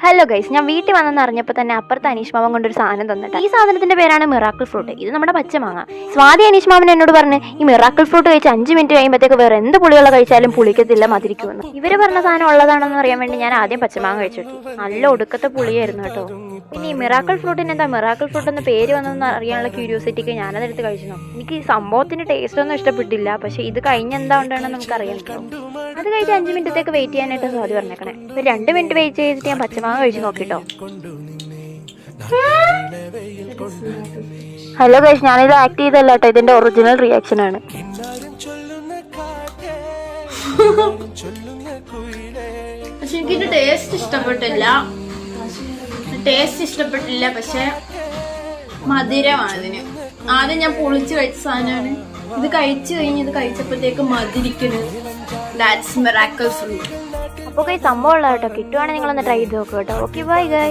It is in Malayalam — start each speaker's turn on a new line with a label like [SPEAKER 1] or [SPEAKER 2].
[SPEAKER 1] ഹലോ ഗൈസ്, ഞാൻ വീട്ടിൽ വന്നെന്ന് അറിഞ്ഞപ്പോൾ തന്നെ അപ്പുറത്ത് അനീഷ് മാമൻ കൊണ്ടൊരു സാധനം തന്നിട്ട്. ഈ സാധനത്തിന്റെ പേരാണ് മിറാക്കിൾ ഫ്രൂട്ട്. ഇത് നമ്മുടെ പച്ചമാങ്ങ. സ്വാതി അനീഷ് മാമൻ എന്നോട് പറഞ്ഞ് ഈ മിറാക്കിൾ ഫ്രൂട്ട് കഴിച്ച് 5 മിനിറ്റ് കഴിയുമ്പോഴത്തേക്ക് വേറെ എന്ത് പുളിയുള്ള കഴിച്ചാലും പുളിക്കത്തില്ല, മതിരിക്കുമെന്ന്. ഇവര് പറഞ്ഞ സാധനം ഉള്ളതാണെന്ന് അറിയാൻ വേണ്ടി ഞാൻ ആദ്യം പച്ചമാങ്ങ കഴിച്ചു നോക്കി. നല്ല ഒടുക്കത്തെ പുളിയായിരുന്നു കേട്ടോ. പിന്നെ ഈ മിറാക്കിൾ ഫ്രൂട്ടിന് എന്താ മിറാക്കിൾ ഫ്രൂട്ട് എന്ന് പേര് വന്നതെന്ന് അറിയാനുള്ള ക്യൂരിയോസിറ്റിക്ക് ഞാനതെടുത്ത് കഴിച്ചു നോക്കും. എനിക്ക് സംഭവത്തിന്റെ ടേസ്റ്റ് ഒന്നും ഇഷ്ടപ്പെട്ടില്ല. പക്ഷെ ഇത് കഴിഞ്ഞ് എന്താ ഉണ്ടാണെന്ന് നമുക്ക് അറിയാം. അത് കഴിച്ച് 5 മിനിറ്റത്തേക്ക് വെയിറ്റ് ചെയ്യാനായിട്ട് സ്വാതി പറഞ്ഞേക്കണേ. ഒരു 2 മിനിറ്റ് വെയിറ്റ് ചെയ്തിട്ട് ഞാൻ പച്ചമാങ്ങ കഴിച്ചു നോക്കിട്ടോ. ഹലോ ഗൈസ്, ഞാനിത് ആക്ട് ചെയ്തല്ല കേട്ടോ, ഇതിന്റെ ഒറിജിനൽ റിയാക്ഷൻ ആണ്.
[SPEAKER 2] പക്ഷെ എനിക്കിത് ടേസ്റ്റ് ഇഷ്ടപ്പെട്ടില്ല. പക്ഷെ മധുരമാണ് ഇതിന്. ആദ്യം ഞാൻ പൊളിച്ച് കഴിച്ച സാധനമാണ്. ഇത് കഴിച്ചു കഴിഞ്ഞ് ഇത് കഴിച്ചപ്പോഴത്തേക്ക് മധുരിക്കുന്നത്. That's miracle fruit.
[SPEAKER 1] അപ്പോൾ ഗൈസ് സംഭവം ഉള്ള കേട്ടോ. കിട്ടുവാണെങ്കിൽ നിങ്ങളൊന്ന് ട്രൈ ചെയ്ത് നോക്കുക കേട്ടോ. Okay, bye guys.